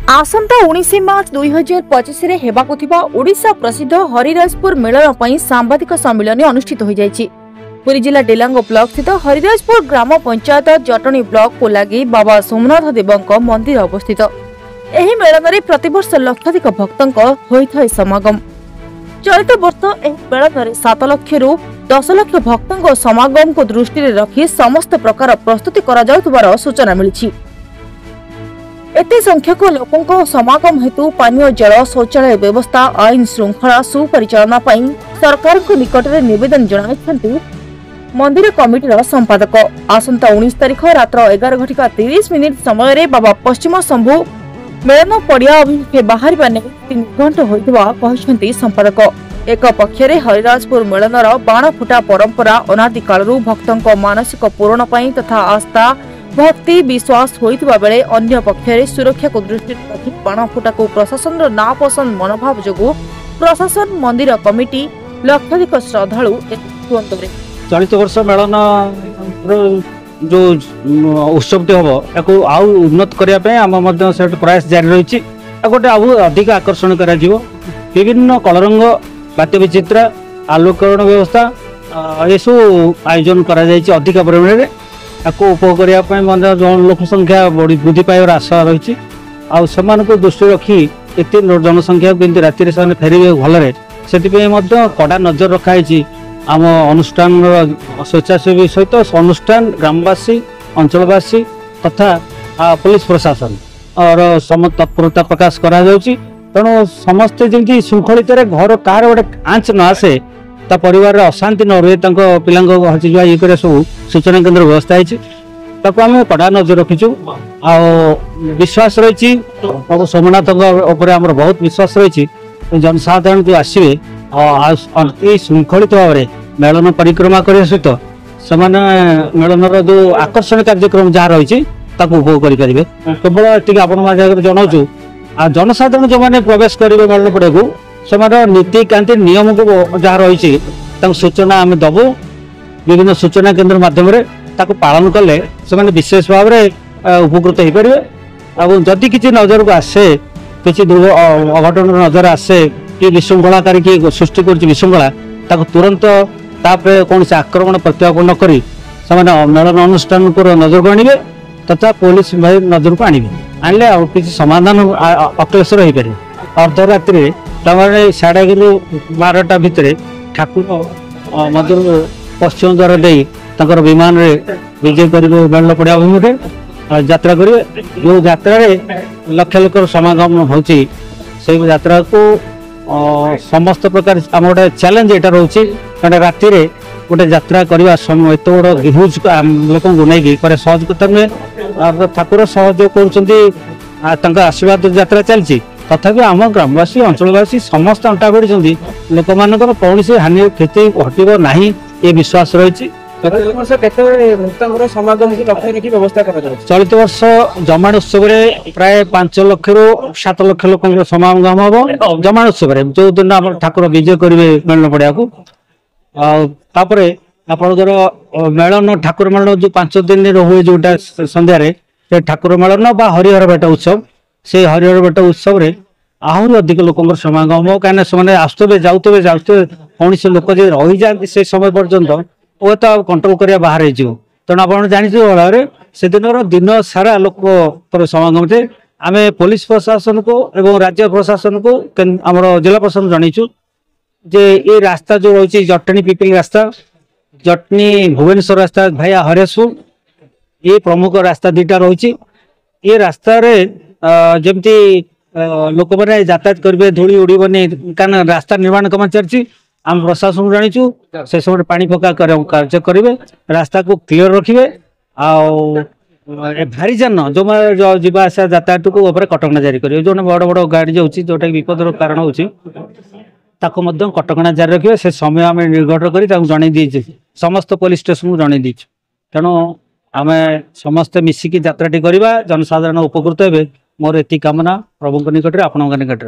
आसंता 19 मार्च 2025 रे हेबाकु थिबा ओडिशा प्रसिद्ध हरिराजपुर मेलन पई सांबादिक सम्मेलन अनुष्ठित हो जायछि। पुरी जिला डेलांग ब्लॉक स्थित हरिराजपुर ग्राम पंचायत जटनी ब्लॉक को लगी बाबा सोमनाथ देवंक मंदिर अवस्थित। एही मेलन रे प्रतिवर्ष लक्षाधिक भक्तंक होइथाय समागम। चलित वर्ष एही मेलन रे 7 लाख रु 10 लाख भक्तंक समागम को दृष्टि रे रखी समस्त प्रकार प्रस्तुति करा जाउतबार सूचना मिलिछि। एते संख्यक लोकों समागम हेतु पानीय जल शौचालय व्यवस्था आईन श्रृंखला सुपरिचालना पई सरकार को निकट में निवेदन जणाइछन्ति मंदिर कमिटीर संपादक। आसंता 19 तारिख रात्र 11:30 समय रे बाबा पश्चिम शंभु मेलन पड़िया अभिमुखे बाहर 3 घंटा होइतबा कहिसन्ति संपादक। एक पक्षरे हरिराजपुर मेलनर बाण फुटा परंपरा अनादि कालरू भक्तंक मानसिक पूरण पई तथा आस्था भक्ति विश्वास होइतबा बेले अन्य पक्षरे सुरक्षा को दृष्टि रखी बाण फुटा को प्रशासन नापसंद मनोभाव जोगु प्रशासन मंदिर कमिटी लक्षाधिक श्रद्धालु चलित वर्ष मेलन जो उत्सव हम या आउ उन्नत करने आम प्रयास जारी रही गोटे आउ अधिक आकर्षण कर विभिन्न कलरंग बात्य विचित्र आलोकरण व्यवस्था ये सब आयोजन कर अधिक परिमाण में आपको उपभोग करने लोक संख्या वृद्धि पाइबार आशा रही को दृष्टि रखी एत जनसंख्या केमती राति फेरवे भलरे से कड़ा नजर रखाई आम अनुष्ठान स्वेच्छासेवी सहित अनुष्ठान ग्रामवासी अंचलवासी तथा पुलिस प्रशासन और तत्परता प्रकाश करा तेणु समस्ते जमी श्रृंखलित घर कह गोटे आंच न आसे ता परिवार अशांति न रहे पिला हजिजा ये कर सब सूचना केन्द्र व्यवस्था है आम कड़ा नजर रखीचु आ विश्वास रही सोमनाथ आम बहुत विश्वास रही जनसाधारण जो आसवे श्रृंखलित भाव में मेलन परिक्रमा करने सहित से मेलनर जो आकर्षण कार्यक्रम जहाँ रही उपभोग करेंगे केवल ये आप जनाऊँ आ जनसाधारण जो मैंने प्रवेश करेंगे मेलन पड़े को नीतिकांति नियम को जहाँ रही सूचना आम दबू विभिन्न सूचना केन्द्र मध्यम पालन कले से विशेष भाव में उपकृत हो पारे। जदि किसी नजर को आसे किसी अघटन नजर आसे कि विशृंखलाकारी किए सृष्टि कर विशृंखला तुरंत तापर कौन से आक्रमण प्रत्यारोप न करी मेलन अनुष्ठान को नजर को आने तथा पुलिस भाई नजर को आने किसी समाधान अक्लेश्वर हो पारे। अर्धरात्रि 11:30 भितर ठाकुर मंदिर पश्चिम द्वार दे विमान विजय करेंगे मेलन पड़िया अभिमुखे यात्रा करेंगे जो यात्रा लक्ष लक्ष समागम होती यात्रा को समस्त प्रकार आम गोटे चैलेंज यहाँ रोचे कारण राति गोटे यात्रा करने समय एत बड़ ह्यूज लोक नहीं सहज नुहे ठाकुर सहयोग कर आशीर्वाद यात्रा चलती तथापि आम ग्रामवासी अंचलवासी समस्त अंटा भिड़ी लोक मान कौन से हानि क्षति घटब ना ये विश्वास रही। चलित वर्ष जमाण उत्सव प्राय 5 लाख रु 7 लाख लोक समागम हम जमाण उत्सव जो दिन ठाकुर विजय करेंगे मेलन पड़िया को आपणकर मेलन ठाकुर मेलन जो 5 दिन हुए जोटा संध्यारे ठाकुर मेलन बा हरिहर बेट उत्सव से हरिहर बेट उत्सव आहरी अधिक लोक समागम हो कहीं से आसुवे जाऊे कौन से लोक रही जाती से समय पर्यंत वो तो कंट्रोल करने बाहर तेणु आप जानते भाव से दिन सारा लोक समागम थे आम पुलिस प्रशासन को एवं राज्य प्रशासन को आम जिला प्रशासन जनईचु जे ये रास्ता जो रही जटनी पिपिल रास्ता जटनी भुवनेश्वर रास्ता भाया हरिराजपुर ये प्रमुख रास्ता 2टा रही ये रास्ता जमती लोक मैंने यातायात करेंगे धूली उड़बनी कारण रास्ता निर्माण काम चलती आम प्रशासन जानीचु से समय पानी पका कार्य करेंगे रास्ता को क्लीयर रखिए भारी जान जो जावा यातायात को कटकणा जारी करेंगे जो बड़ बड़ गाड़ी जाऊँगी जोटा विपदर कारण हो कटकणा जारी रखिए से समय आम निर्घट कर जन समस्त पुलिस स्टेशन को जन तेणु आम समस्ते मिसिकी यात्राटी करवा जनसाधारण उपकृत हे मोर एति कामना प्रभु निकट आपण निकट।